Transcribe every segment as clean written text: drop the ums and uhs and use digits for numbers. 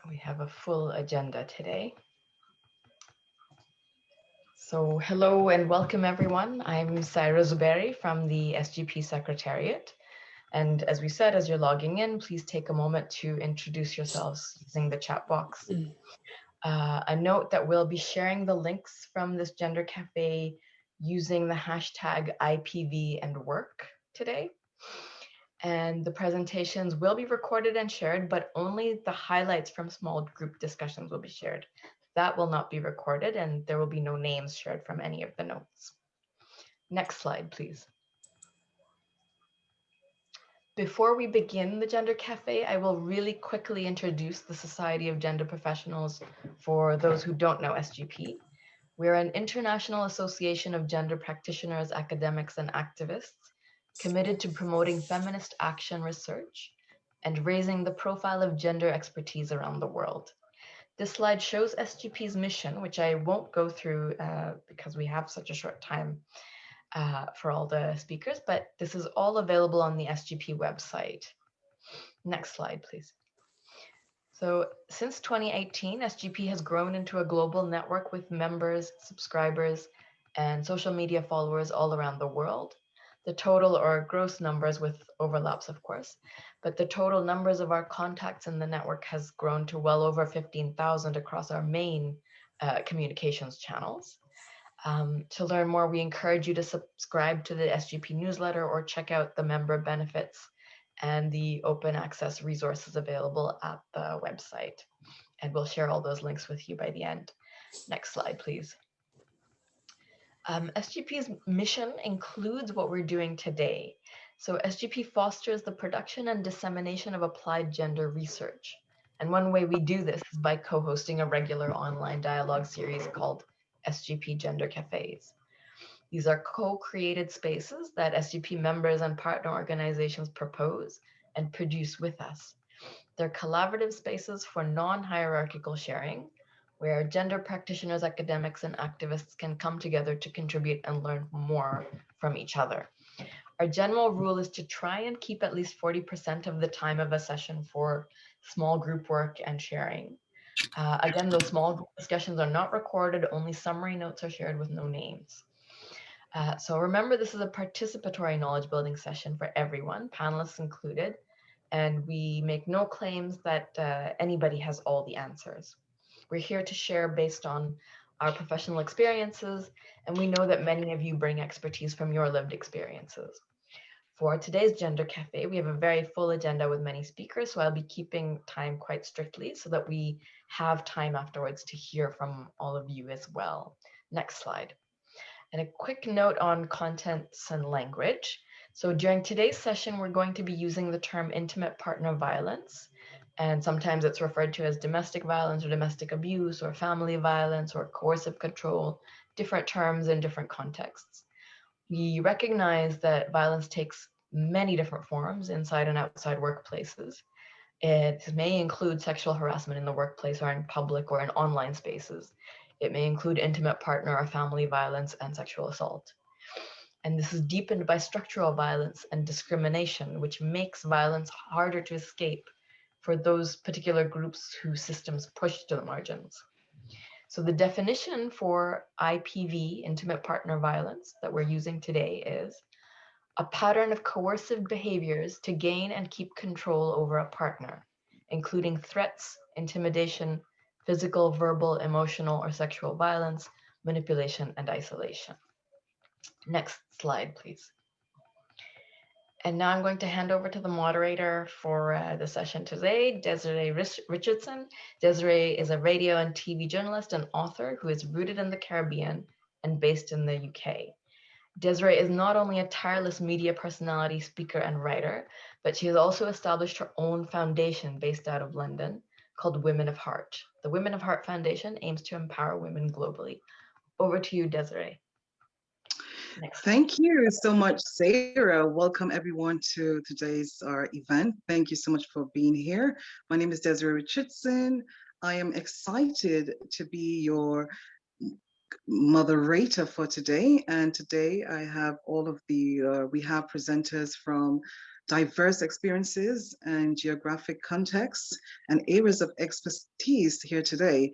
We have a full agenda today. So hello and welcome everyone. I'm Saira Zuberi from the SGP Secretariat. And as we said, as you're logging in, please take a moment to introduce yourselves using the chat box. A note that we'll be sharing the links from this Gender Cafe using the hashtag IPV and work today. And the presentations will be recorded and shared, but only the highlights from small group discussions will be shared. That will not be recorded, and there will be no names shared from any of the notes. Next slide, please. Before we begin the Gender Cafe, I will really quickly introduce the Society of Gender Professionals for those who don't know SGP. We're an international association of gender practitioners, academics, and activists committed to promoting feminist action research and raising the profile of gender expertise around the world. This slide shows SGP's mission, which I won't go through because we have such a short time for all the speakers, but this is all available on the SGP website. Next slide, please. So since 2018, SGP has grown into a global network with members, subscribers, and social media followers all around the world. The total or gross numbers with overlaps, of course, but the total numbers of our contacts in the network has grown to well over 15,000 across our main communications channels. To learn more, we encourage you to subscribe to the SGP newsletter or check out the member benefits and the open access resources available at the website. And we'll share all those links with you by the end. Next slide, please. SGP's mission includes what we're doing today. So SGP fosters the production and dissemination of applied gender research. And one way we do this is by co-hosting a regular online dialogue series called SGP Gender Cafes. These are co-created spaces that SGP members and partner organizations propose and produce with us. They're collaborative spaces for non-hierarchical sharing, where gender practitioners, academics, and activists can come together to contribute and learn more from each other. Our general rule is to try and keep at least 40% of the time of a session for small group work and sharing. Again, those small group discussions are not recorded, only summary notes are shared with no names. So remember, this is a participatory knowledge building session for everyone, panelists included, and we make no claims that anybody has all the answers. We're here to share based on our professional experiences, and we know that many of you bring expertise from your lived experiences. For today's Gender Cafe, we have a very full agenda with many speakers, so I'll be keeping time quite strictly so that we have time afterwards to hear from all of you as well. Next slide. And a quick note on contents and language. So during today's session, we're going to be using the term intimate partner violence. And sometimes it's referred to as domestic violence or domestic abuse or family violence or coercive control, different terms in different contexts. We recognize that violence takes many different forms inside and outside workplaces. It may include sexual harassment in the workplace or in public or in online spaces. It may include intimate partner or family violence and sexual assault. And this is deepened by structural violence and discrimination, which makes violence harder to escape for those particular groups whose systems push to the margins. So the definition for IPV, intimate partner violence, that we're using today is a pattern of coercive behaviors to gain and keep control over a partner, including threats, intimidation, physical, verbal, emotional, or sexual violence, manipulation, and isolation. Next slide, please. And now I'm going to hand over to the moderator for the session today, Desiree Richardson. Desiree is a radio and TV journalist and author who is rooted in the Caribbean and based in the UK. Desiree is not only a tireless media personality, speaker, and writer, but she has also established her own foundation based out of London called Women of Heart. The Women of Heart Foundation aims to empower women globally. Over to you, Desiree. Next. Thank you so much, Sarah. Welcome everyone to today's event. Thank you so much for being here. My name is Desiree Richardson. I am excited to be your moderator for today. And today I have all of the, we have presenters from diverse experiences and geographic contexts and areas of expertise here today.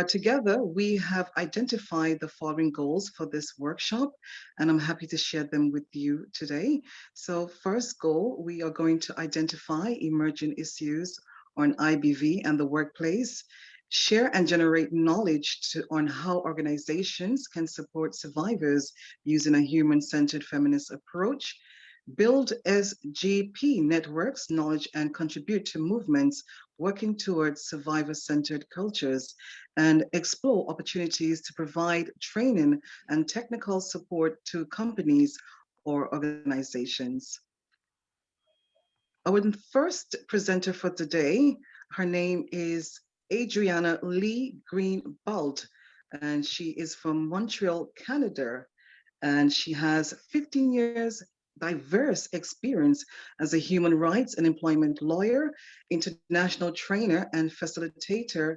Together, we have identified the following goals for this workshop, and I'm happy to share them with you today. So first goal, we are going to identify emerging issues on IBV and the workplace, share and generate knowledge on how organizations can support survivors using a human-centered feminist approach, build SGP networks, knowledge, and contribute to movements working towards survivor-centered cultures, and explore opportunities to provide training and technical support to companies or organizations. Our first presenter for today, her name is Adriana Lee Greenbald, and she is from Montreal, Canada, and she has 15 years diverse experience as a human rights and employment lawyer, international trainer, and facilitator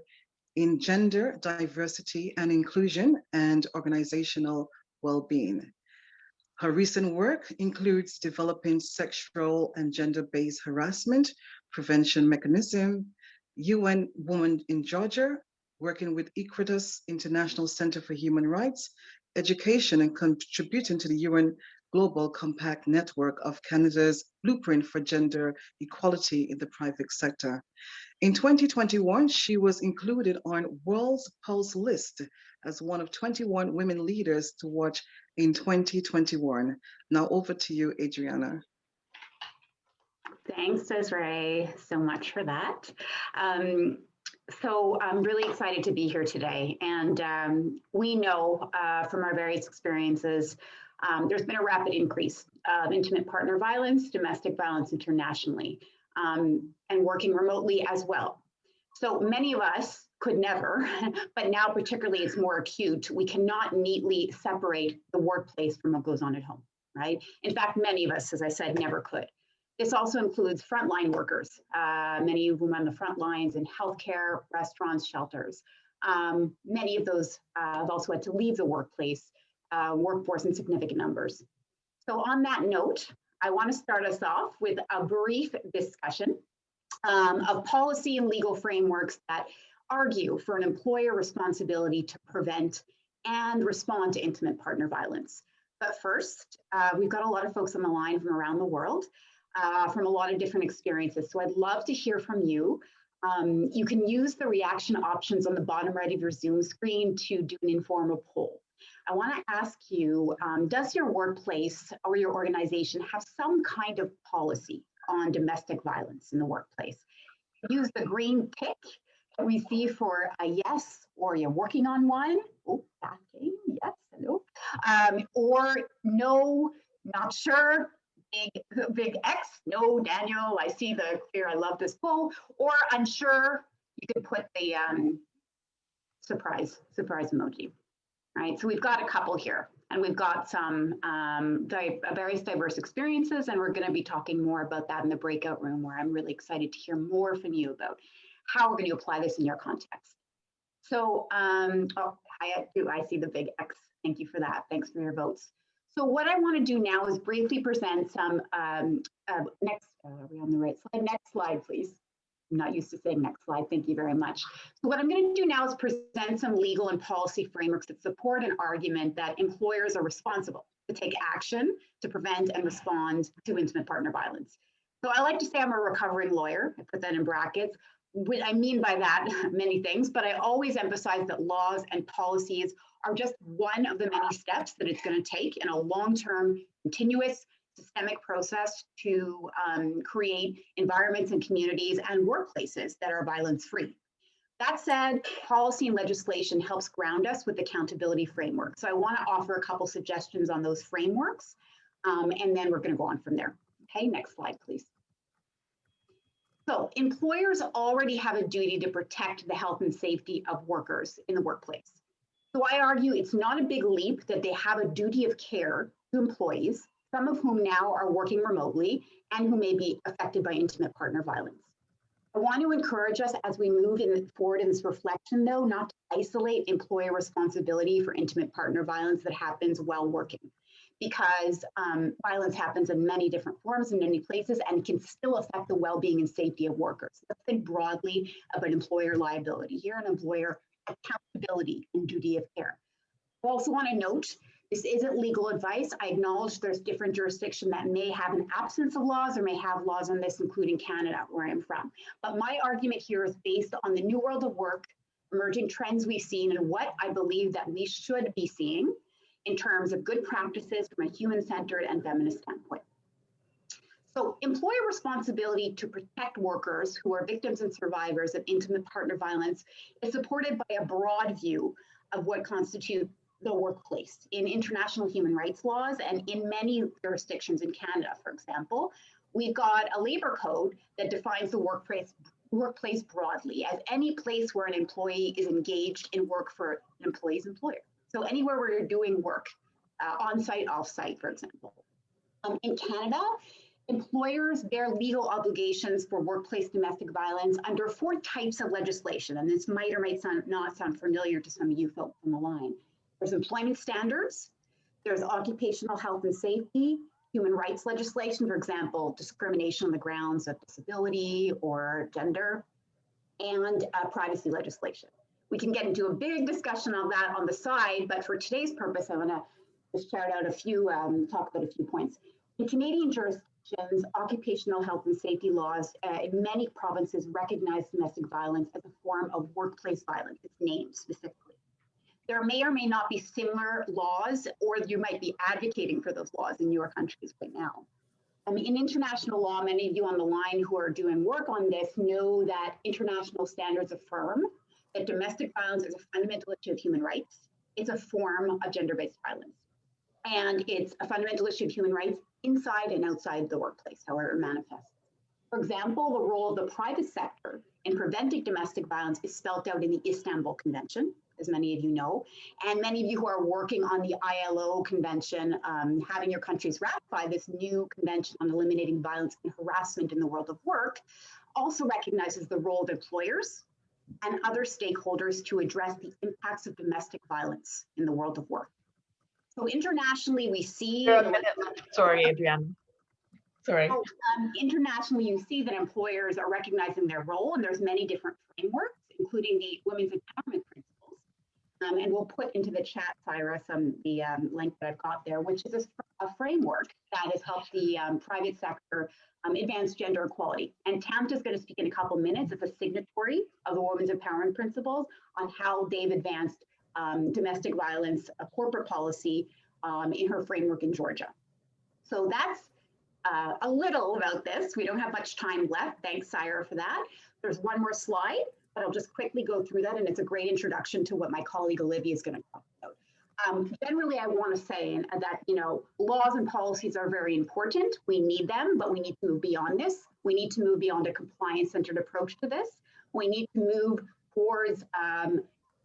in gender, diversity, and inclusion and organizational well-being. Her recent work includes developing sexual and gender-based harassment prevention mechanism, UN Women in Georgia, working with Equitas International Center for Human Rights, education, and contributing to the UN Global Compact Network of Canada's Blueprint for Gender Equality in the Private Sector. In 2021, she was included on World's Pulse list as one of 21 women leaders to watch in 2021. Now over to you, Adriana. Thanks, Desiree, so much for that. So I'm really excited to be here today. And we know from our various experiences, there's been a rapid increase of intimate partner violence, domestic violence internationally, and working remotely as well. So many of us could never, but now particularly it's more acute. We cannot neatly separate the workplace from what goes on at home, right? In fact, many of us, as I said, never could. This also includes frontline workers, many of whom on the front lines in healthcare, restaurants, shelters. Many of those have also had to leave the workforce in significant numbers. So on that note, I want to start us off with a brief discussion of policy and legal frameworks that argue for an employer responsibility to prevent and respond to intimate partner violence. But first, we've got a lot of folks on the line from around the world, from a lot of different experiences. So I'd love to hear from you. You can use the reaction options on the bottom right of your Zoom screen to do an informal poll. I want to ask you, does your workplace or your organization have some kind of policy on domestic violence in the workplace? Use the green tick that we see for a yes, or you're working on one. Oh, that game, yes, hello. Or no, not sure, big X, no, Daniel, I see the clear, I love this poll. Or unsure, you could put the surprise emoji. Right, so we've got a couple here, and we've got some various diverse experiences, and we're going to be talking more about that in the breakout room, where I'm really excited to hear more from you about how we're going to apply this in your context. So, oh, I see the big X. Thank you for that. Thanks for your votes. So what I want to do now is briefly present some are we on the right slide? Next slide, please. I'm not used to saying next slide. Thank you very much. So what I'm going to do now is present some legal and policy frameworks that support an argument that employers are responsible to take action to prevent and respond to intimate partner violence. So I like to say I'm a recovering lawyer. I put that in brackets. What I mean by that, many things, but I always emphasize that laws and policies are just one of the many steps that it's going to take in a long-term, continuous, systemic process to create environments and communities and workplaces that are violence-free. That said, policy and legislation helps ground us with accountability framework. So I want to offer a couple suggestions on those frameworks, and then we're going to go on from there. Okay, next slide, please. So employers already have a duty to protect the health and safety of workers in the workplace. So I argue it's not a big leap that they have a duty of care to employees, some of whom now are working remotely and who may be affected by intimate partner violence. I want to encourage us as we move forward in this reflection, though, not to isolate employer responsibility for intimate partner violence that happens while working, because violence happens in many different forms in many places and can still affect the well-being and safety of workers. Let's think broadly about employer liability here and employer accountability and duty of care. I also want to note, this isn't legal advice. I acknowledge there's different jurisdictions that may have an absence of laws or may have laws on this, including Canada, where I'm from. But my argument here is based on the new world of work, emerging trends we've seen, and what I believe that we should be seeing in terms of good practices from a human-centered and feminist standpoint. So employer responsibility to protect workers who are victims and survivors of intimate partner violence is supported by a broad view of what constitutes the workplace in international human rights laws and in many jurisdictions in Canada, for example. We've got a labor code that defines the workplace broadly as any place where an employee is engaged in work for an employee's employer. So anywhere where you're doing work, on-site, off-site, for example. In Canada, employers bear legal obligations for workplace domestic violence under 4 types of legislation, and this might or might not sound familiar to some of you folks on the line. There's employment standards, there's occupational health and safety, human rights legislation, for example, discrimination on the grounds of disability or gender, and privacy legislation. We can get into a big discussion on that on the side, but for today's purpose, I want to just shout out a few, talk about a few points. In Canadian jurisdictions, occupational health and safety laws in many provinces recognize domestic violence as a form of workplace violence. It's named specifically. There may or may not be similar laws, or you might be advocating for those laws in your countries right now. In international law, many of you on the line who are doing work on this know that international standards affirm that domestic violence is a fundamental issue of human rights. It's a form of gender-based violence. And it's a fundamental issue of human rights inside and outside the workplace, however it manifests. For example, the role of the private sector in preventing domestic violence is spelled out in the Istanbul Convention, as many of you know. And many of you who are working on the ILO Convention, having your countries ratify this new convention on eliminating violence and harassment in the world of work, also recognizes the role of employers and other stakeholders to address the impacts of domestic violence in the world of work. So internationally, we see— Sorry, Adrienne. Sorry. Internationally, you see that employers are recognizing their role, and there's many different frameworks, including the Women's Empowerment Principles. And we'll put into the chat, Cyrus, the link that I've got there, which is a framework that has helped the private sector advance gender equality. And Tamta is going to speak in a couple minutes as a signatory of the Women's Empowerment Principles on how they've advanced domestic violence corporate policy in her framework in Georgia. So that's a little about this. We don't have much time left. Thanks, Syra, for that. There's one more slide, but I'll just quickly go through that, and it's a great introduction to what my colleague Olivia is going to talk about. Generally, I want to say that, laws and policies are very important. We need them, but we need to move beyond this. We need to move beyond a compliance-centered approach to this. We need to move towards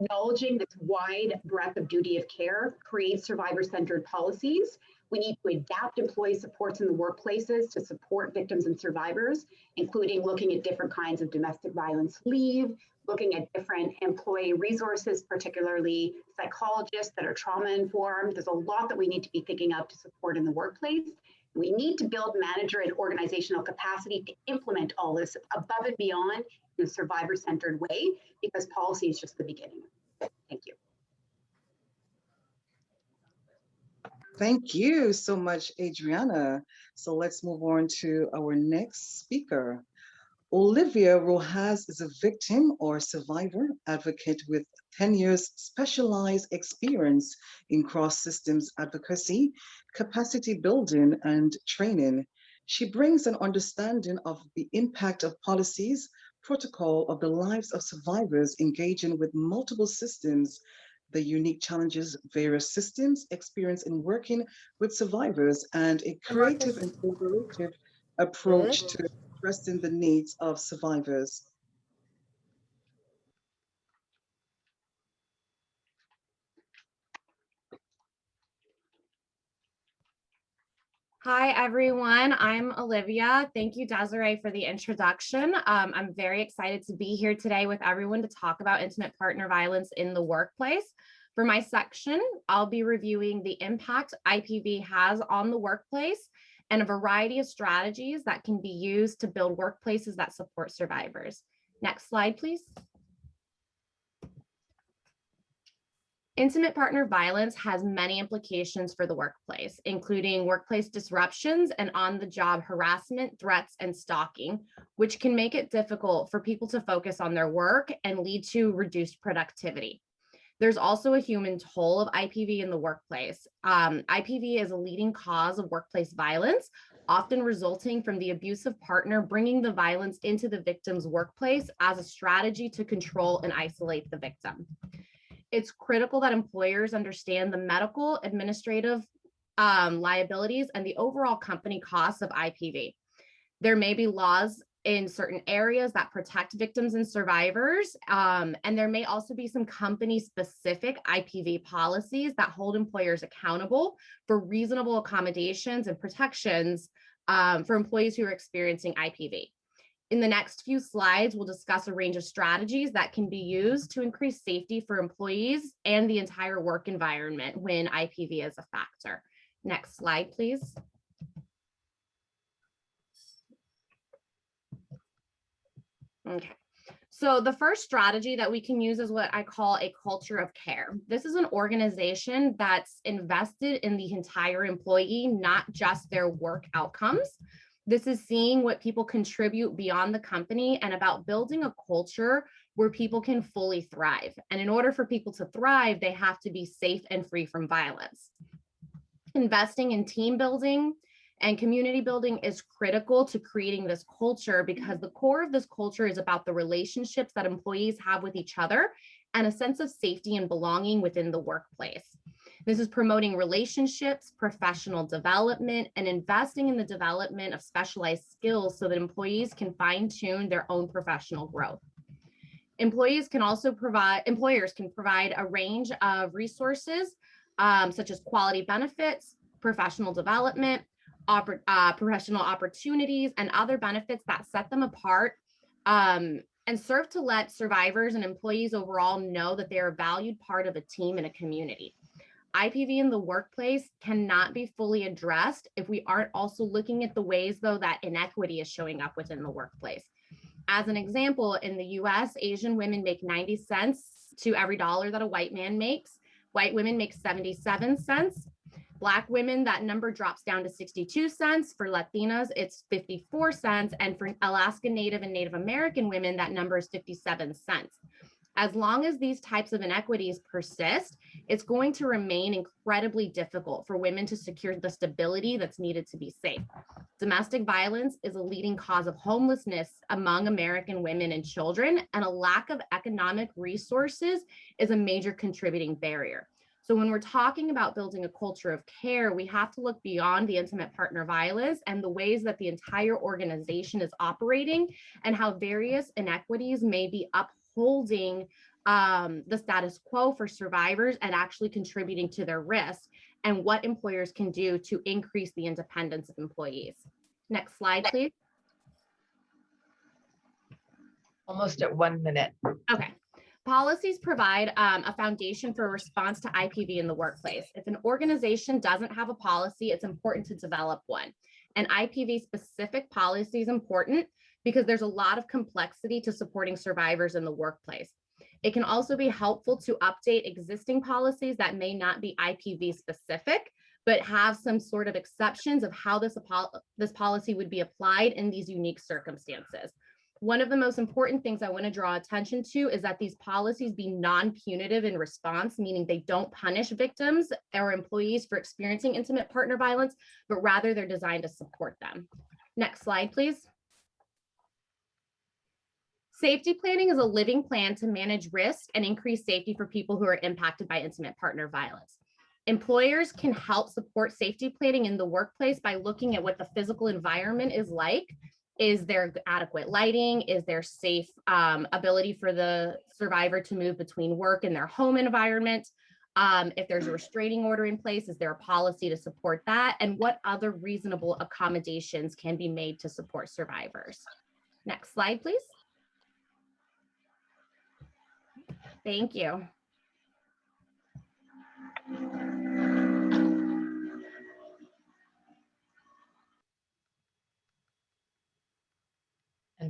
acknowledging this wide breadth of duty of care, create survivor-centered policies. We need to adapt employee supports in the workplaces to support victims and survivors, including looking at different kinds of domestic violence leave, looking at different employee resources, particularly psychologists that are trauma-informed. There's a lot that we need to be thinking of to support in the workplace. We need to build manager and organizational capacity to implement all this above and beyond in a survivor-centered way, because policy is just the beginning. Thank you. Thank you so much, Adriana. So let's move on to our next speaker. Olivia Rojas is a victim or survivor advocate with 10 years specialized experience in cross-systems advocacy, capacity building, and training. She brings an understanding of the impact of policies, protocol of the lives of survivors engaging with multiple systems, the unique challenges various systems experience in working with survivors, and a creative and collaborative approach to addressing the needs of survivors. Hi, everyone. I'm Olivia. Thank you, Desiree, for the introduction. I'm very excited to be here today with everyone to talk about intimate partner violence in the workplace. For my section, I'll be reviewing the impact IPV has on the workplace and a variety of strategies that can be used to build workplaces that support survivors. Next slide, please. Intimate partner violence has many implications for the workplace, including workplace disruptions and on-the-job harassment, threats, and stalking, which can make it difficult for people to focus on their work and lead to reduced productivity. There's also a human toll of IPV in the workplace. IPV is a leading cause of workplace violence, often resulting from the abusive partner bringing the violence into the victim's workplace as a strategy to control and isolate the victim. It's critical that employers understand the medical, administrative liabilities and the overall company costs of IPV. There may be laws in certain areas that protect victims and survivors, and there may also be some company-specific IPV policies that hold employers accountable for reasonable accommodations and protections for employees who are experiencing IPV. In the next few slides, we'll discuss a range of strategies that can be used to increase safety for employees and the entire work environment when IPV is a factor. Next slide, please. Okay, so the first strategy that we can use is what I call a culture of care. This is an organization that's invested in the entire employee, not just their work outcomes. This is seeing what people contribute beyond the company and about building a culture where people can fully thrive. And in order for people to thrive, they have to be safe and free from violence. Investing in team building and community building is critical to creating this culture because the core of this culture is about the relationships that employees have with each other and a sense of safety and belonging within the workplace. This is promoting relationships, professional development, and investing in the development of specialized skills so that employees can fine-tune their own professional growth. Employers can provide a range of resources such as quality benefits, professional development, professional opportunities, and other benefits that set them apart and serve to let survivors and employees overall know that they are a valued part of a team and a community. IPV in the workplace cannot be fully addressed if we aren't also looking at the ways, though, that inequity is showing up within the workplace. As an example, in the US, Asian women make 90 cents to every dollar that a white man makes. White women make 77 cents. Black women, that number drops down to 62 cents. For Latinas, it's 54 cents. And for Alaska Native and Native American women, that number is 57 cents. As long as these types of inequities persist, it's going to remain incredibly difficult for women to secure the stability that's needed to be safe. Domestic violence is a leading cause of homelessness among American women and children, and a lack of economic resources is a major contributing barrier. So when we're talking about building a culture of care, we have to look beyond the intimate partner violence and the ways that the entire organization is operating and how various inequities may be upholding the status quo for survivors and actually contributing to their risk, and what employers can do to increase the independence of employees. Next slide, please. Almost at 1 minute. Okay. Policies provide a foundation for a response to IPV in the workplace. If an organization doesn't have a policy, it's important to develop one. And IPV specific policy is important because there's a lot of complexity to supporting survivors in the workplace. It can also be helpful to update existing policies that may not be IPV specific, but have some sort of exceptions of how this policy would be applied in these unique circumstances. One of the most important things I want to draw attention to is that these policies be non-punitive in response, meaning they don't punish victims or employees for experiencing intimate partner violence, but rather they're designed to support them. Next slide, please. Safety planning is a living plan to manage risk and increase safety for people who are impacted by intimate partner violence. Employers can help support safety planning in the workplace by looking at what the physical environment is like. Is there adequate lighting? Is there safe ability for the survivor to move between work and their home environment? If there's a restraining order in place, is there a policy to support that? And what other reasonable accommodations can be made to support survivors? Next slide, please. Thank you.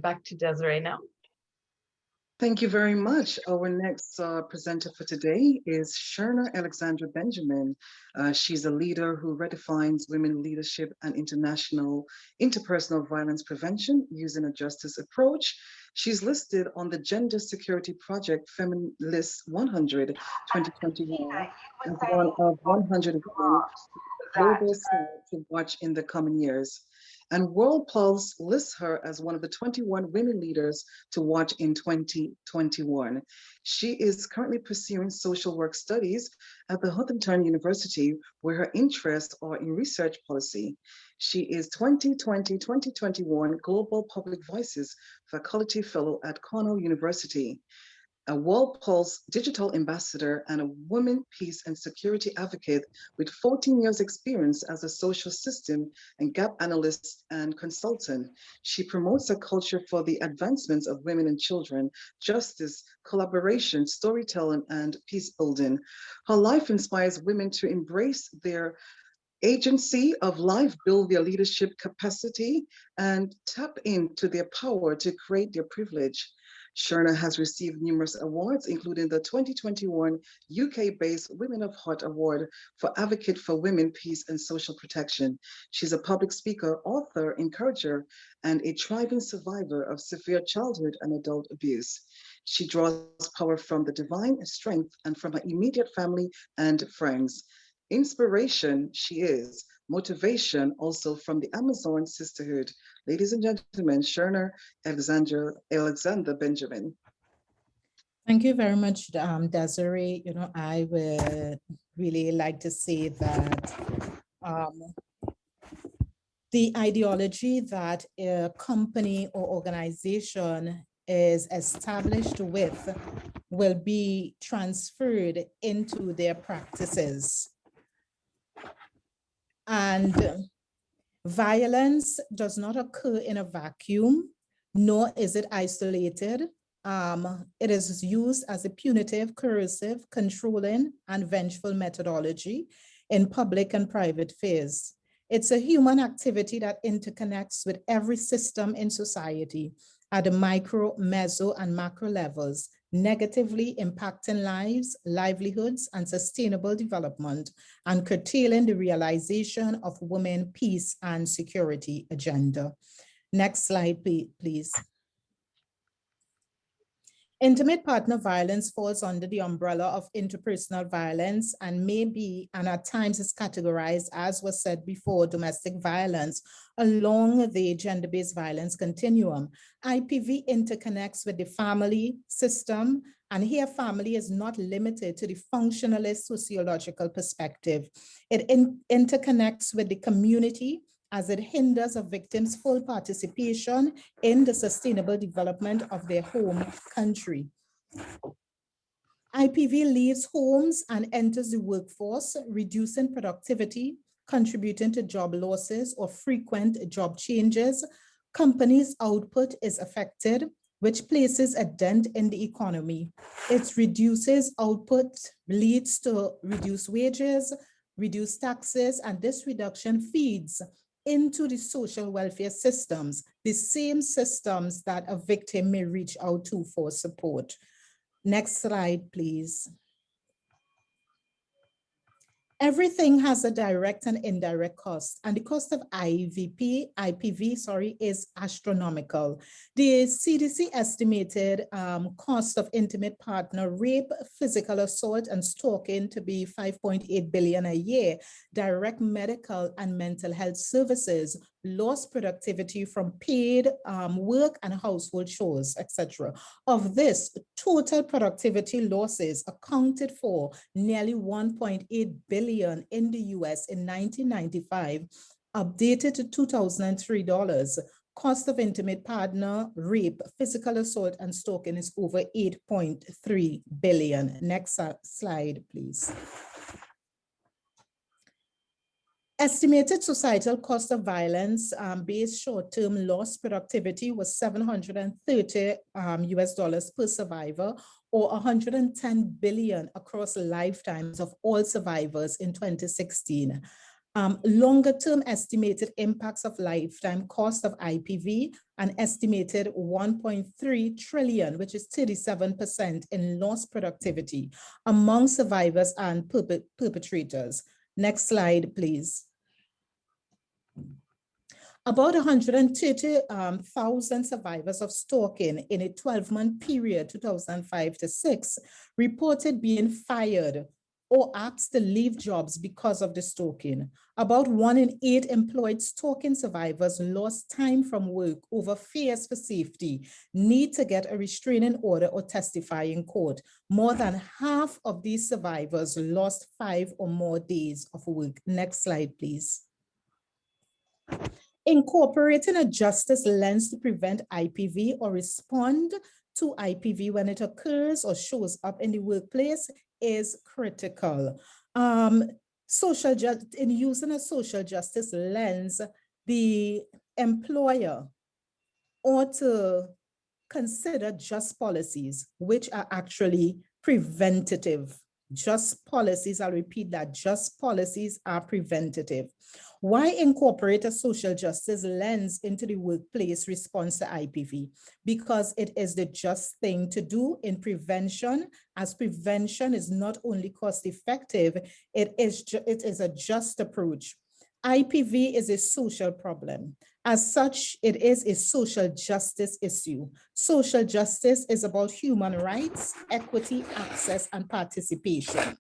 back to Desiree now. Thank you very much. Our next presenter for today is Sherna Alexandra Benjamin. She's a leader who redefines women leadership and interpersonal violence prevention using a justice approach. She's listed on the Gender Security Project Feminist 100 2021 as one of 100 women global south to watch in the coming years. And World Pulse lists her as one of the 21 women leaders to watch in 2021. She is currently pursuing social work studies at the Huntington University, where her interests are in research policy. She is 2020-2021 Global Public Voices Faculty Fellow at Cornell University, a World Pulse digital ambassador, and a woman, peace, and security advocate with 14 years experience as a social system and gap analyst and consultant. She promotes a culture for the advancements of women and children, justice, collaboration, storytelling, and peace building. Her life inspires women to embrace their agency of life, build their leadership capacity, and tap into their power to create their privilege. Sherna has received numerous awards, including the 2021 UK-based Women of Heart Award for Advocate for Women, Peace and Social Protection. She's a public speaker, author, encourager, and a thriving survivor of severe childhood and adult abuse. She draws power from the divine strength and from her immediate family and friends. Inspiration, she is. Motivation, also from the Amazon Sisterhood. Ladies and gentlemen, Sherna Alexandra Benjamin. Thank you very much, Desiree. I would really like to say that the ideology that a company or organization is established with will be transferred into their practices. And violence does not occur in a vacuum, nor is it isolated. It is used as a punitive, coercive, controlling, and vengeful methodology in public and private affairs. It's a human activity that interconnects with every system in society at the micro, meso, and macro levels, negatively impacting lives, livelihoods, and sustainable development, and curtailing the realization of women, peace, and security agenda. Next slide, please. Intimate partner violence falls under the umbrella of interpersonal violence and may be, and at times is categorized, as was said before, domestic violence along the gender-based violence continuum. IPV interconnects with the family system, and here family is not limited to the functionalist sociological perspective. It interconnects with the community, as it hinders a victim's full participation in the sustainable development of their home country. IPV leaves homes and enters the workforce, reducing productivity, contributing to job losses or frequent job changes. Companies' output is affected, which places a dent in the economy. It reduces output, leads to reduced wages, reduced taxes, and this reduction feeds into the social welfare systems, the same systems that a victim may reach out to for support. Next slide, please. Everything has a direct and indirect cost, and the cost of IPV, is astronomical. The CDC estimated cost of intimate partner rape, physical assault, and stalking to be $5.8 billion a year. Direct medical and mental health services, lost productivity from paid work and household chores, etc. Of this, total productivity losses accounted for nearly $1.8 billion in the US in 1995, updated to 2003 dollars. Cost of intimate partner rape, physical assault, and stalking is over 8.3 billion. Next slide, please. Estimated societal cost of violence based short-term lost productivity was $730 US dollars per survivor, or 110 billion across lifetimes of all survivors in 2016. Longer-term estimated impacts of lifetime cost of IPV an estimated 1.3 trillion, which is 37% in lost productivity among survivors and perpetrators. Next slide, please. About 130,000 survivors of stalking in a 12-month period, 2005 to 6, reported being fired or asked to leave jobs because of the stalking. About 1 in 8 employed stalking survivors lost time from work over fears for safety, need to get a restraining order or testify in court. More than half of these survivors lost 5 or more days of work. Next slide, please. Incorporating a justice lens to prevent IPV or respond to IPV when it occurs or shows up in the workplace is critical. In using a social justice lens, the employer ought to consider just policies which are actually preventative. Just policies, I'll repeat that, just policies are preventative. Why incorporate a social justice lens into the workplace response to IPV? Because it is the just thing to do in prevention, as prevention is not only cost effective, it is a just approach. IPV is a social problem. As such, it is a social justice issue. Social justice is about human rights, equity, access, and participation.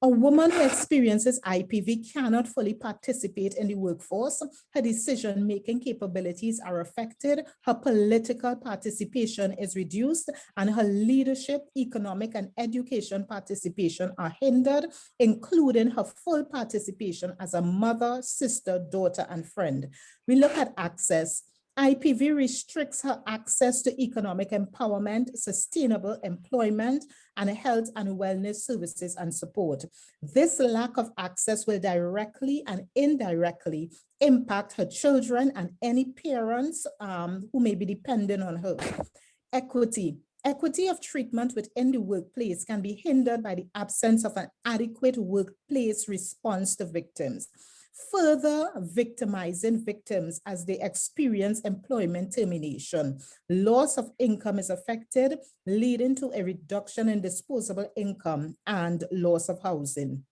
A woman who experiences IPV cannot fully participate in the workforce. Her decision-making capabilities are affected, her political participation is reduced, and her leadership, economic, and education participation are hindered, including her full participation as a mother, sister, daughter, and friend. We look at access. IPV restricts her access to economic empowerment, sustainable employment, and health and wellness services and support. This lack of access will directly and indirectly impact her children and any parents who may be dependent on her. Equity. Equity of treatment within the workplace can be hindered by the absence of an adequate workplace response to victims, further victimizing victims as they experience employment termination. Loss of income is affected, leading to a reduction in disposable income and loss of housing.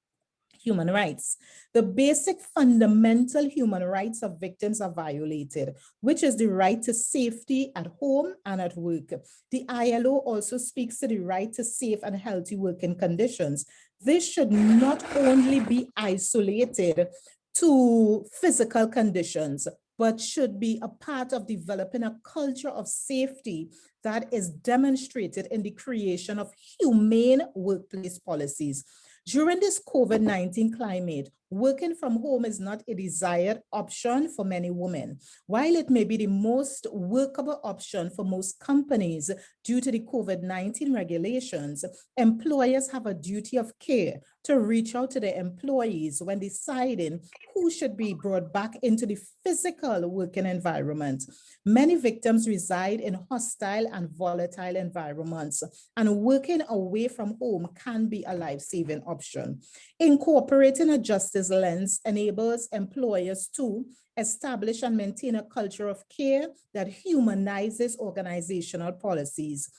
Human rights. The basic fundamental human rights of victims are violated, which is the right to safety at home and at work. The ILO also speaks to the right to safe and healthy working conditions. This should not only be isolated to physical conditions, but should be a part of developing a culture of safety that is demonstrated in the creation of humane workplace policies. During this COVID-19 climate, working from home is not a desired option for many women. While it may be the most workable option for most companies due to the COVID-19 regulations, employers have a duty of care to reach out to their employees when deciding who should be brought back into the physical working environment. Many victims reside in hostile and volatile environments, and working away from home can be a life-saving option. Incorporating a justice lens enables employers to establish and maintain a culture of care that humanizes organizational policies,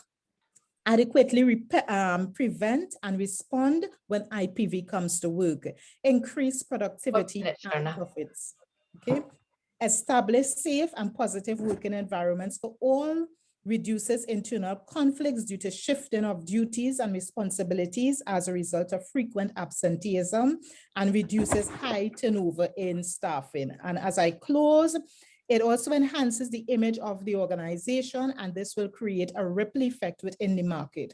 adequately prevent and respond when IPV comes to work, increase productivity and profits, okay? Establish safe and positive working environments for all, reduces internal conflicts due to shifting of duties and responsibilities as a result of frequent absenteeism, and reduces high turnover in staffing. And as I close, it also enhances the image of the organization, and this will create a ripple effect within the market.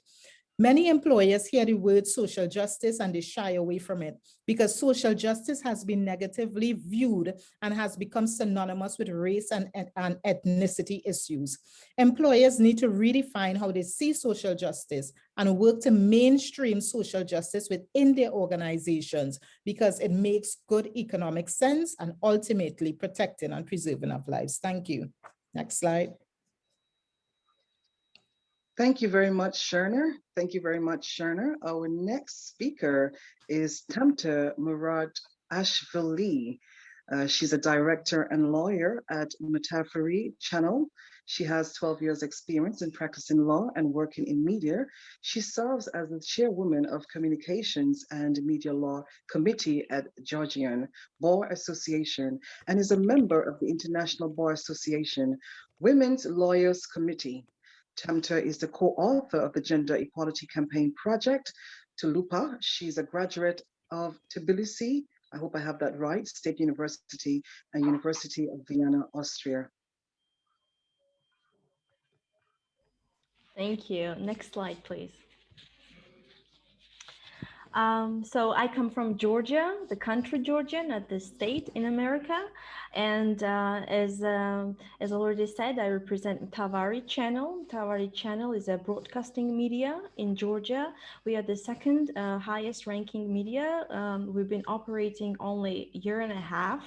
Many employers hear the word social justice and they shy away from it because social justice has been negatively viewed and has become synonymous with race and ethnicity issues. Employers need to redefine how they see social justice and work to mainstream social justice within their organizations because it makes good economic sense and ultimately protecting and preserving of lives. Thank you. Next slide. Thank you very much, Sherner. Thank you very much, Sherner. Our next speaker is Tamta Murad Ashvali. She's a director and lawyer at Matafari Channel. She has 12 years experience in practicing law and working in media. She serves as the chairwoman of Communications and Media Law Committee at Georgian Bar Association and is a member of the International Bar Association Women's Lawyers Committee. Tamta is the co-author of the Gender Equality Campaign Project. Tulupa, she's a graduate of Tbilisi, I hope I have that right, State University and University of Vienna, Austria. Thank you. Next slide, please. So I come from Georgia, the country Georgia, not the state in America. And as already said, I represent Tavari Channel. Tavari Channel is a broadcasting media in Georgia. We are the second highest ranking media. We've been operating only a year and a half,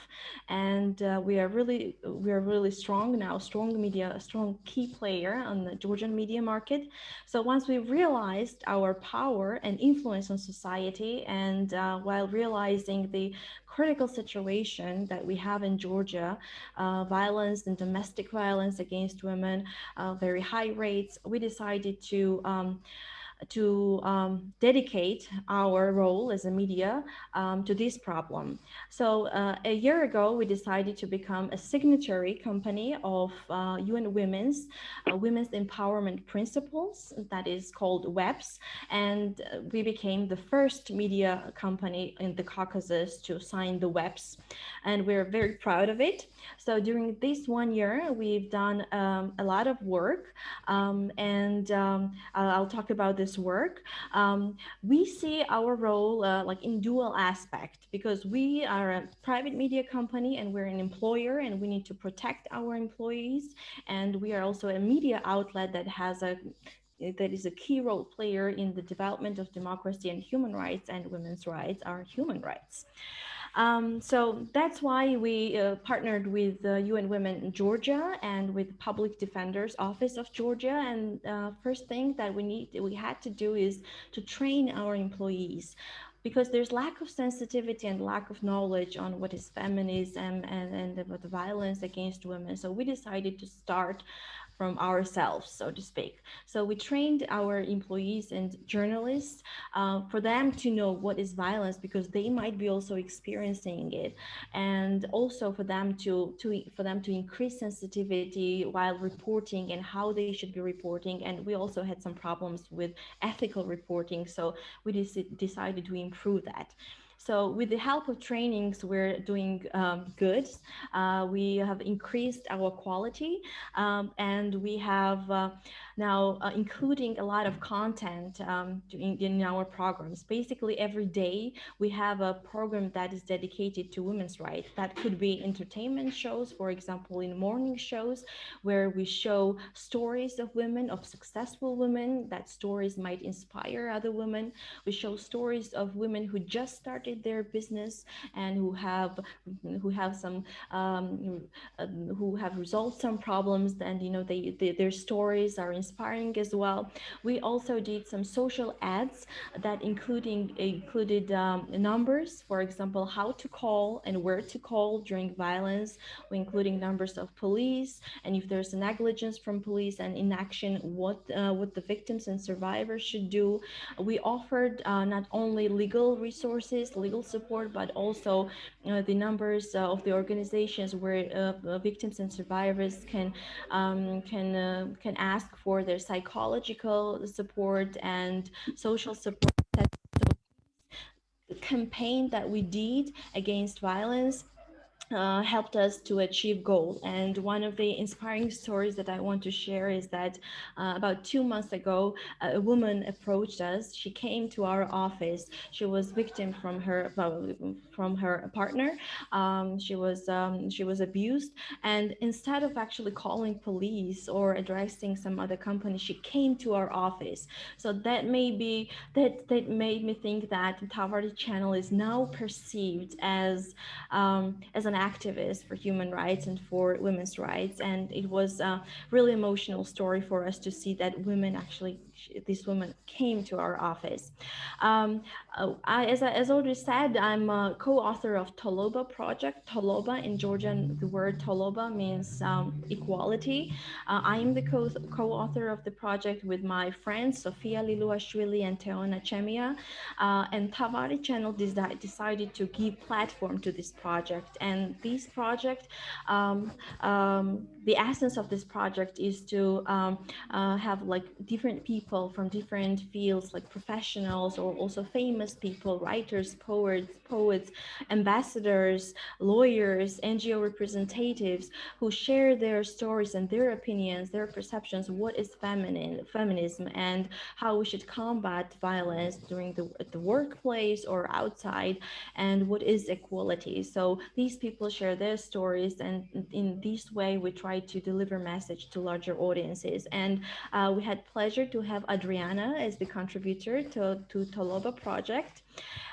and we are really strong now, strong media, a strong key player on the Georgian media market. So once we realized our power and influence on society, and while realizing the critical situation that we have in Georgia, violence and domestic violence against women, very high rates, we decided to dedicate our role as a media to this problem. So a year ago, we decided to become a signatory company of UN Women's Empowerment Principles, that is called WEPS, and we became the first media company in the Caucasus to sign the WEPS, and we're very proud of it. So during this 1 year, we've done a lot of work, and I'll talk about this work. We see our role like in dual aspect, because we are a private media company and we're an employer and we need to protect our employees, and we are also a media outlet that is a key role player in the development of democracy and human rights, and women's rights are human rights. So that's why we partnered with UN Women in Georgia and with Public Defender's Office of Georgia. And first thing that we had to do is to train our employees, because there's lack of sensitivity and lack of knowledge on what is feminism and about the violence against women. So we decided to start from ourselves, so to speak. So we trained our employees and journalists for them to know what is violence, because they might be also experiencing it, and also for them to increase sensitivity while reporting and how they should be reporting. And we also had some problems with ethical reporting, so we decided to improve that. So with the help of trainings, we're doing good. We have increased our quality, and we have now including a lot of content in our programs. Basically, every day we have a program that is dedicated to women's rights. That could be entertainment shows, for example, in morning shows, where we show stories of women, of successful women, that stories might inspire other women. We show stories of women who just started their business and who have some who have resolved some problems, and their stories are inspiring as well. We also did some social ads that included numbers, for example, how to call and where to call during violence. We including numbers of police, and if there's a negligence from police and inaction, what the victims and survivors should do. We offered not only legal resources, legal support, but also the numbers of the organizations where victims and survivors can ask for their psychological support and social support. The campaign that we did against violence helped us to achieve goal. And one of the inspiring stories that I want to share is that about 2 months ago, a woman approached us. She came to our office. She was victim from her partner. She was abused, and instead of actually calling police or addressing some other company, she came to our office. So that made me think that Tavari Channel is now perceived as an activist for human rights and for women's rights. And it was a really emotional story for us to see that women actually this woman came to our office. As already said, I'm a co-author of Toloba project. Toloba in Georgian, the word Toloba means equality. I am the co-author of the project with my friends Sofia Liluashvili and Teona Chemia, and Tavari Channel decided to give platform to this project. And this project, the essence of this project is to have like different people from different fields, like professionals or also famous people, writers, poets, ambassadors, lawyers, NGO representatives, who share their stories and their opinions, their perceptions, what is feminism, and how we should combat violence during the workplace or outside, and what is equality. So these people share their stories, and in this way we try to deliver message to larger audiences. And we had pleasure to have Adriana as the contributor to Toloba project.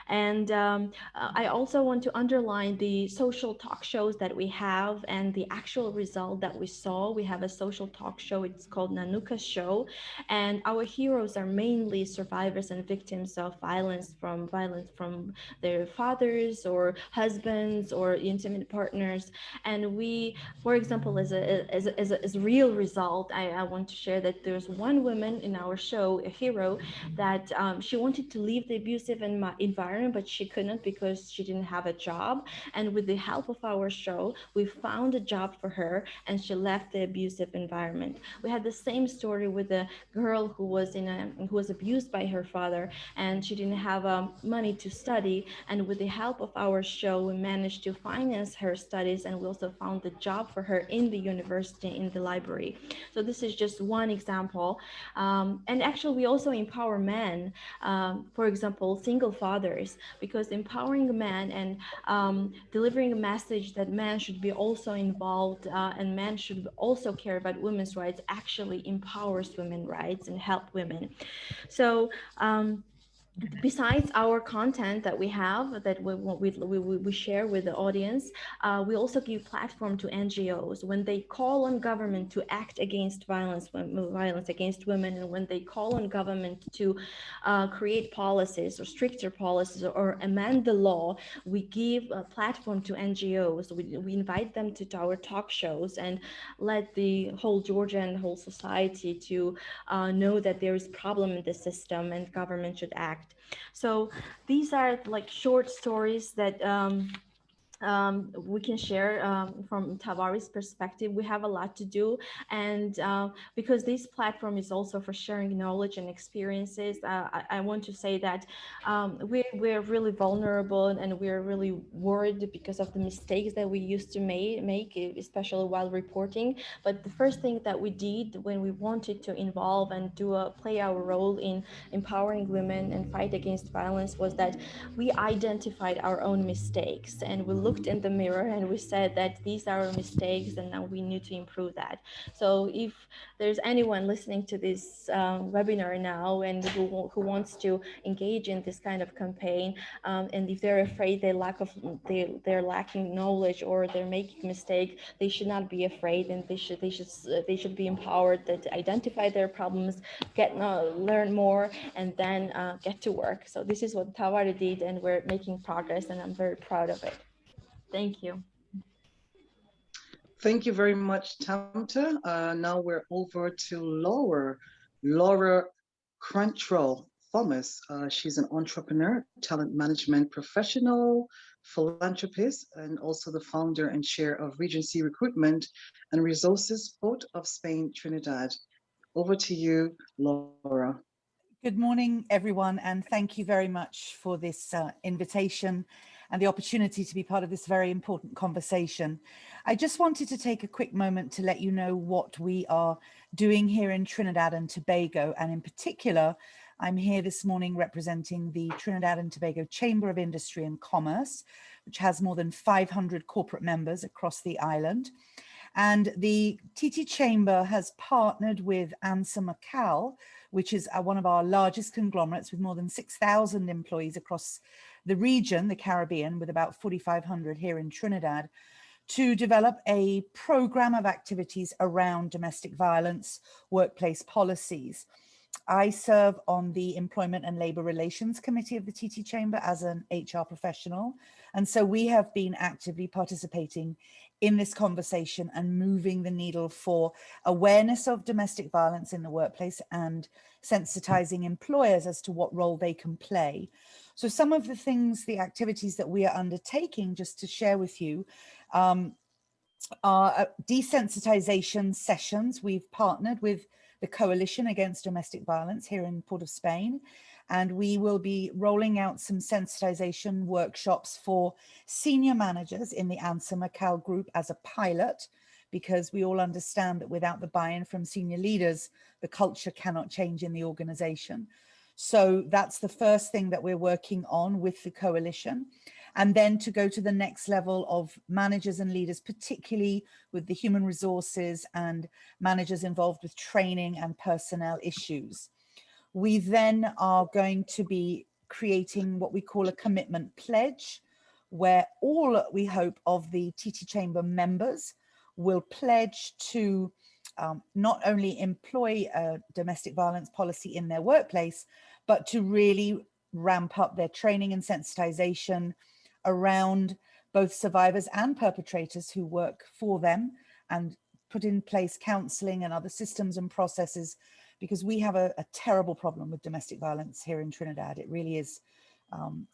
And I also want to underline the social talk shows that we have and the actual result that we saw. We have a social talk show, it's called Nanuka Show, and our heroes are mainly survivors and victims of violence from their fathers or husbands or intimate partners. And we, for example, as a real result, I want to share that there's one woman in our show, a hero, that she wanted to leave the abusive environment, but she couldn't because she didn't have a job. And with the help of our show, we found a job for her, and she left the abusive environment. We had the same story with a girl who was abused by her father, and she didn't have money to study. And with the help of our show, we managed to finance her studies, and we also found a job for her in the university, in the library. So this is just one example. And actually, we also empower men, for example, single fathers, because empowering men and delivering a message that men should be also involved and men should also care about women's rights actually empowers women's rights and help women. So besides our content that we have that we share with the audience, we also give platform to NGOs when they call on government to act against violence against women, and when they call on government to create policies or stricter policies or amend the law. We give a platform to NGOs. We invite them to our talk shows and let the whole Georgia and whole society to know that there is problem in the system and government should act. So these are like short stories that we can share from Tavari's perspective. We have a lot to do, and because this platform is also for sharing knowledge and experiences, I want to say that we're really vulnerable and we're really worried because of the mistakes that we used to make, especially while reporting. But the first thing that we did when we wanted to involve and play our role in empowering women and fight against violence was that we identified our own mistakes, and we looked in the mirror and we said that these are our mistakes and now we need to improve that. So if there's anyone listening to this webinar now and who wants to engage in this kind of campaign, and if they're afraid they're lacking knowledge or they're making mistake, they should not be afraid, and they should be empowered to identify their problems, learn more, and then get to work. So this is what Tavari did, and we're making progress, and I'm very proud of it. Thank you. Thank you very much, Tamta. Now we're over to Laura Crunchroll Thomas. She's an entrepreneur, talent management professional, philanthropist, and also the founder and chair of Regency Recruitment and Resources, Port of Spain, Trinidad. Over to you, Laura. Good morning, everyone, and thank you very much for this invitation and the opportunity to be part of this very important conversation. I just wanted to take a quick moment to let you know what we are doing here in Trinidad and Tobago, and in particular, I'm here this morning representing the Trinidad and Tobago Chamber of Industry and Commerce, which has more than 500 corporate members across the island. And the TT Chamber has partnered with ANSA Macau, which is one of our largest conglomerates with more than 6,000 employees across the region, the Caribbean, with about 4,500 here in Trinidad, to develop a program of activities around domestic violence, workplace policies. I serve on the Employment and Labour Relations Committee of the TT Chamber as an HR professional. And so we have been actively participating in this conversation and moving the needle for awareness of domestic violence in the workplace and sensitizing employers as to what role they can play. So some of the things, the activities that we are undertaking, just to share with you, are desensitization sessions. We've partnered with the Coalition Against Domestic Violence here in Port of Spain, and we will be rolling out some sensitization workshops for senior managers in the ANSA Macau group as a pilot, because we all understand that without the buy-in from senior leaders, the culture cannot change in the organization. So that's the first thing that we're working on with the coalition. And then to go to the next level of managers and leaders, particularly with the human resources and managers involved with training and personnel issues. We then are going to be creating what we call a commitment pledge, where all, we hope, of the TT Chamber members will pledge to not only employ a domestic violence policy in their workplace, but to really ramp up their training and sensitization around both survivors and perpetrators who work for them, and put in place counseling and other systems and processes, because we have a terrible problem with domestic violence here in Trinidad. It really is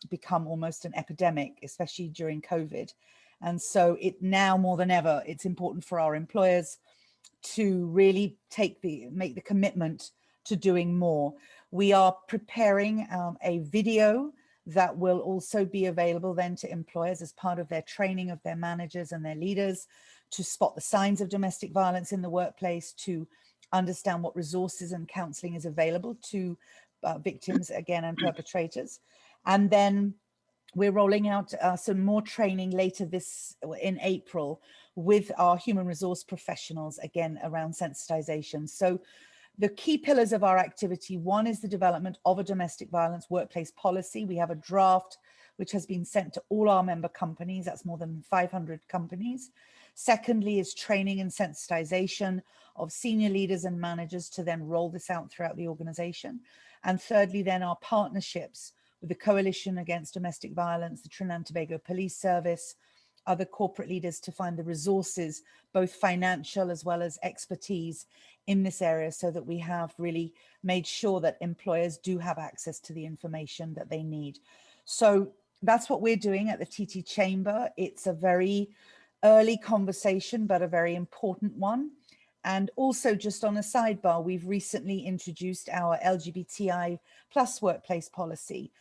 become almost an epidemic, especially during COVID. And so it now more than ever, it's important for our employers to really make the commitment to doing more. We are preparing a video that will also be available then to employers as part of their training of their managers and their leaders to spot the signs of domestic violence in the workplace, to understand what resources and counseling is available to victims again and perpetrators. And then we're rolling out some more training later in April with our human resource professionals, again, around sensitization. So the key pillars of our activity, one is the development of a domestic violence workplace policy. We have a draft which has been sent to all our member companies. That's more than 500 companies. Secondly is training and sensitization of senior leaders and managers to then roll this out throughout the organization. And thirdly, then our partnerships with the Coalition Against Domestic Violence, the Trinidad and Tobago Police Service, other corporate leaders, to find the resources, both financial as well as expertise in this area, so that we have really made sure that employers do have access to the information that they need. So that's what we're doing at the TT Chamber. It's a very early conversation, but a very important one. And also, just on a sidebar, we've recently introduced our LGBTI plus workplace policy.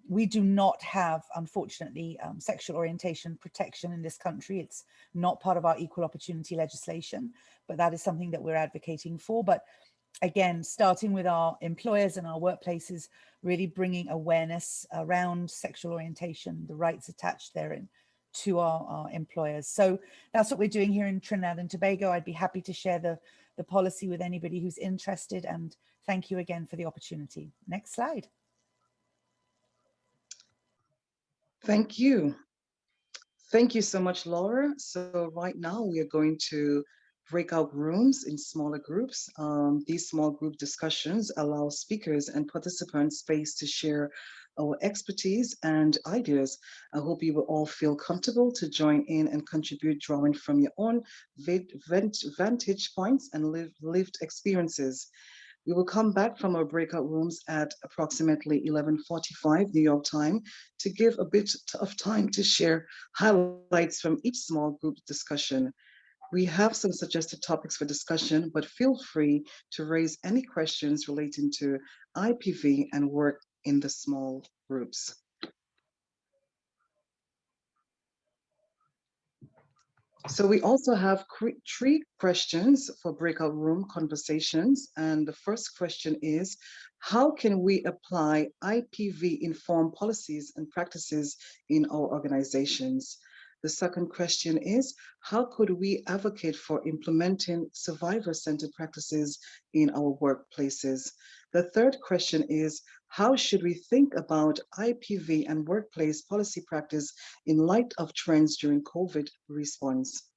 We do not have, unfortunately, sexual orientation protection in this country. It's not part of our equal opportunity legislation, but that is something that we're advocating for. But again, starting with our employers and our workplaces, really bringing awareness around sexual orientation, the rights attached therein, to our employers. So that's what we're doing here in Trinidad and Tobago. I'd be happy to share the policy with anybody who's interested. And thank you again for the opportunity. Next slide. Thank you. Thank you so much, Laura. So right now we are going to break out rooms in smaller groups. These small group discussions allow speakers and participants space to share our expertise and ideas. I hope you will all feel comfortable to join in and contribute, drawing from your own vantage points and lived experiences. We will come back from our breakout rooms at approximately 11:45 New York time to give a bit of time to share highlights from each small group discussion. We have some suggested topics for discussion, but feel free to raise any questions relating to IPV and work in the small groups. So we also have 3 questions for breakout room conversations. And the first question is, how can we apply IPV-informed policies and practices in our organizations? The second question is, how could we advocate for implementing survivor-centered practices in our workplaces? The third question is, how should we think about IPV and workplace policy practice in light of trends during COVID response?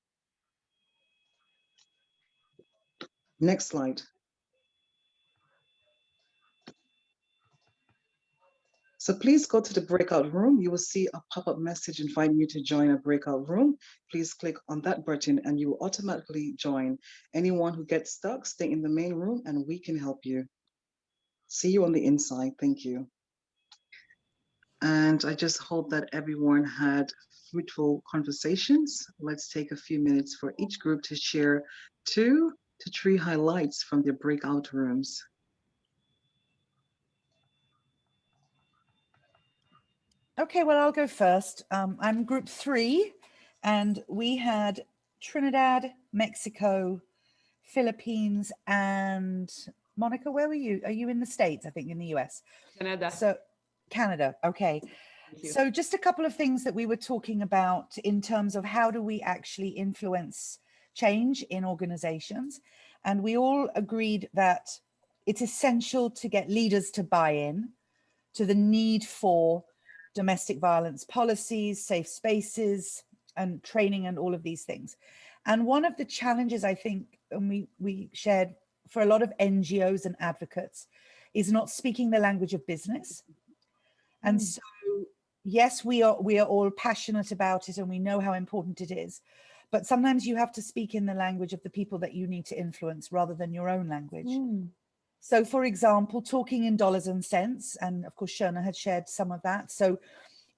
Next slide. So please go to the breakout room. You will see a pop-up message inviting you to join a breakout room. Please click on that button and you will automatically join. Anyone who gets stuck, stay in the main room and we can help you. See you on the inside. Thank you. And I just hope that everyone had fruitful conversations. Let's take a few minutes for each group to share 2 to 3 highlights from their breakout rooms. Okay, well, I'll go first. I'm group 3, and we had Trinidad, Mexico, Philippines, and Monica, where were you? Are you in the States? I think in the US. Canada. So Canada, okay. So just a couple of things that we were talking about in terms of how do we actually influence change in organizations. And we all agreed that it's essential to get leaders to buy in to the need for domestic violence policies, safe spaces, and training and all of these things. And one of the challenges I think, and we shared for a lot of NGOs and advocates, is not speaking the language of business. And so, yes, we are all passionate about it and we know how important it is, but sometimes you have to speak in the language of the people that you need to influence rather than your own language. So for example, talking in dollars and cents, and of course, Shona had shared some of that. So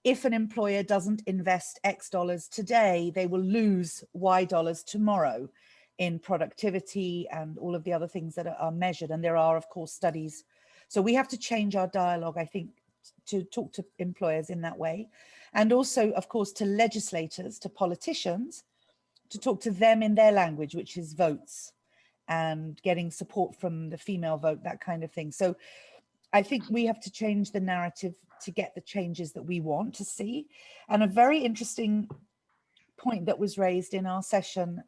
if an employer doesn't invest X dollars today, they will lose Y dollars tomorrow in productivity and all of the other things that are measured. And there are, of course, studies. So we have to change our dialogue, I think, to talk to employers in that way. And also, of course, to legislators, to politicians, to talk to them in their language, which is votes, and getting support from the female vote, that kind of thing. So I think we have to change the narrative to get the changes that we want to see. And a very interesting point that was raised in our session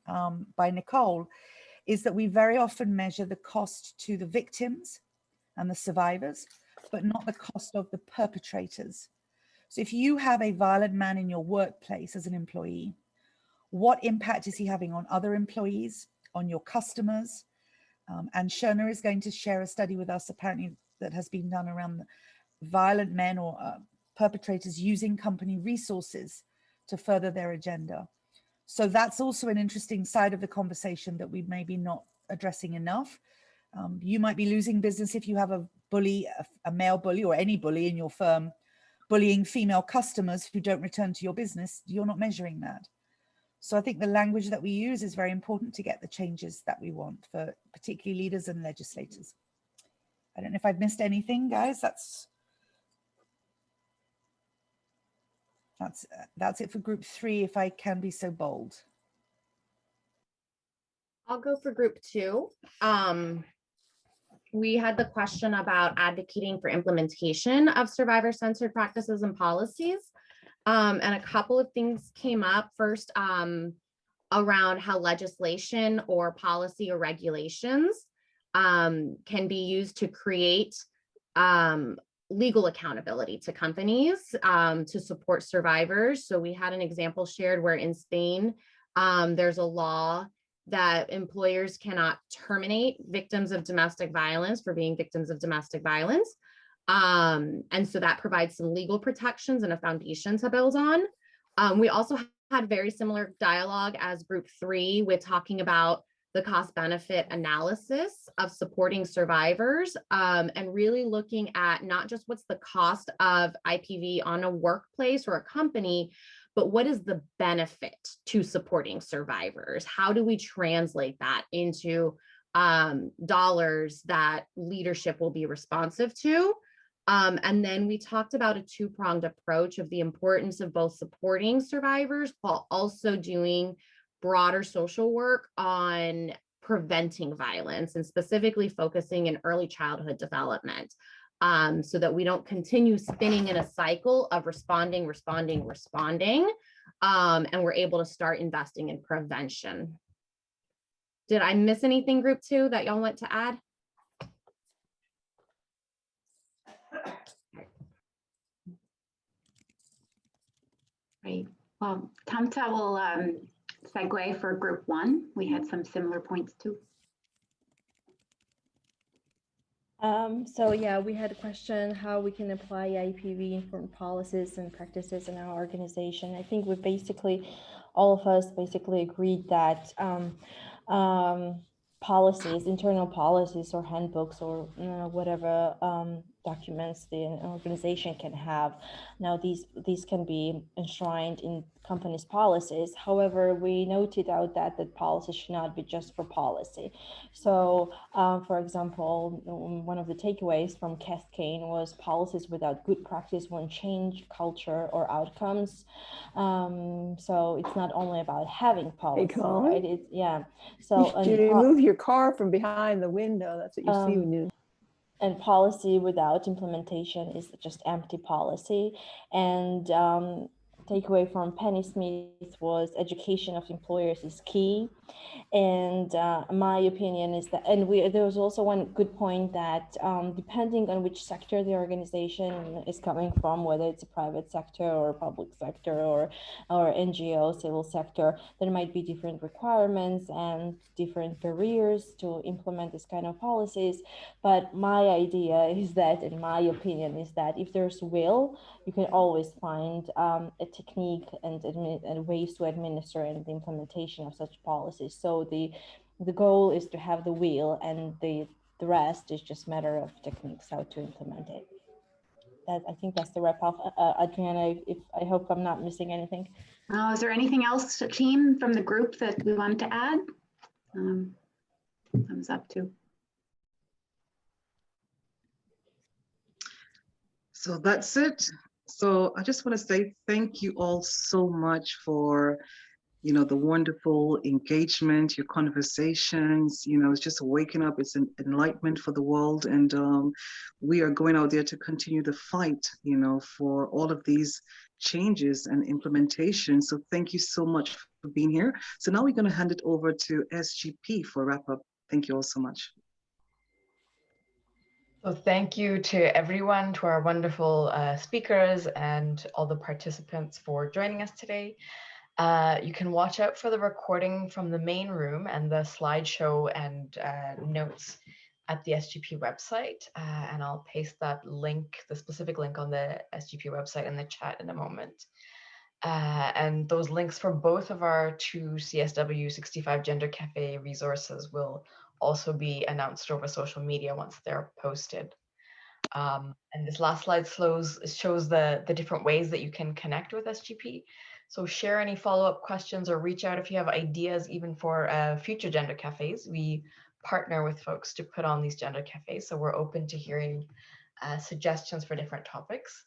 by Nicole is that we very often measure the cost to the victims and the survivors, but not the cost of the perpetrators. So if you have a violent man in your workplace as an employee, what impact is he having on other employees, on your customers? And Shona is going to share a study with us apparently that has been done around violent men or perpetrators using company resources to further their agenda. So that's also an interesting side of the conversation that we may be not addressing enough. You might be losing business if you have a bully, a male bully or any bully in your firm, bullying female customers who don't return to your business. You're not measuring that. So I think the language that we use is very important to get the changes that we want for particularly leaders and legislators. I don't know if I've missed anything, guys. That's it for group 3, if I can be so bold. I'll go for group 2. We had the question about advocating for implementation of survivor-centered practices and policies. And a couple of things came up. First, around how legislation or policy or regulations can be used to create legal accountability to companies to support survivors. So we had an example shared where in Spain, there's a law that employers cannot terminate victims of domestic violence for being victims of domestic violence. And so that provides some legal protections and a foundation to build on. We also had very similar dialogue as group 3 with talking about the cost benefit analysis of supporting survivors and really looking at not just what's the cost of IPV on a workplace or a company, but what is the benefit to supporting survivors? How do we translate that into dollars that leadership will be responsive to? And then we talked about a 2-pronged approach of the importance of both supporting survivors while also doing broader social work on preventing violence and specifically focusing in early childhood development so that we don't continue spinning in a cycle of responding, and we're able to start investing in prevention. Did I miss anything, group 2, that y'all want to add? Great. Well, Tamta will segue for group 1. We had some similar points too. So yeah, we had a question how we can apply IPV informed policies and practices in our organization. I think we basically, all of us basically agreed that policies, internal policies or handbooks or whatever documents the organization can have. Now these can be enshrined in companies' policies. However, we noted out that the policy should not be just for policy. So, for example, one of the takeaways from Cascade was policies without good practice won't change culture or outcomes. So it's not only about having policy, right? It's So you move your car from behind the window. That's what you see when you. And policy without implementation is just empty policy. And takeaway from Penny Smith was education of employers is key. And my opinion is that, and there was also one good point that depending on which sector the organization is coming from, whether it's a private sector or public sector or NGO, civil sector, there might be different requirements and different barriers to implement this kind of policies. But my idea is that, in my opinion, is that if there's will, you can always find a technique and ways to administer and the implementation of such policies. So the goal is to have the will, and the rest is just matter of techniques how to implement it. I think that's the wrap up. Adriana, I hope I'm not missing anything. Is there anything else, team, from the group that we wanted to add? Thumbs up too. So that's it. So I just want to say thank you all so much for, the wonderful engagement, your conversations. It's just waking up. It's an enlightenment for the world. And we are going out there to continue the fight, for all of these changes and implementation. So thank you so much for being here. So now we're going to hand it over to SGP for wrap up. Thank you all so much. So thank you to everyone, to our wonderful speakers and all the participants for joining us today. You can watch out for the recording from the main room and the slideshow and notes at the SGP website. And I'll paste that link, the specific link on the SGP website in the chat in a moment. And those links for both of our two CSW 65 Gender Cafe resources will also be announced over social media once they're posted. And this last slide shows the different ways that you can connect with SGP. So share any follow-up questions or reach out if you have ideas even for future gender cafes. We partner with folks to put on these gender cafes, so we're open to hearing suggestions for different topics.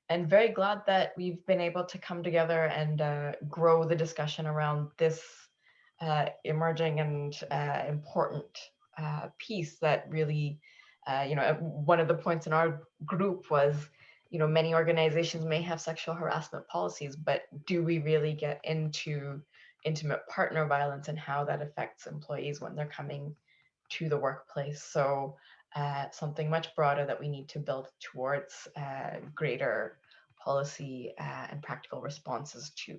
And very glad that we've been able to come together and grow the discussion around this emerging and important piece that really, one of the points in our group was, many organizations may have sexual harassment policies, but do we really get into intimate partner violence and how that affects employees when they're coming to the workplace? So something much broader that we need to build towards greater policy and practical responses to.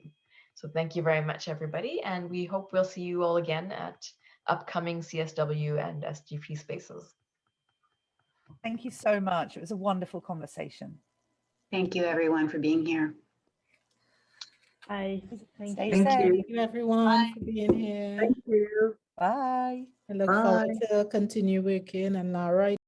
So thank you very much, everybody. And we hope we'll see you all again at upcoming CSW and SGP spaces. Thank you so much. It was a wonderful conversation. Thank you, everyone, for being here. Bye. Thank you. Thank you, everyone, for being here. Thank you. Bye. I look forward to continue working and all right.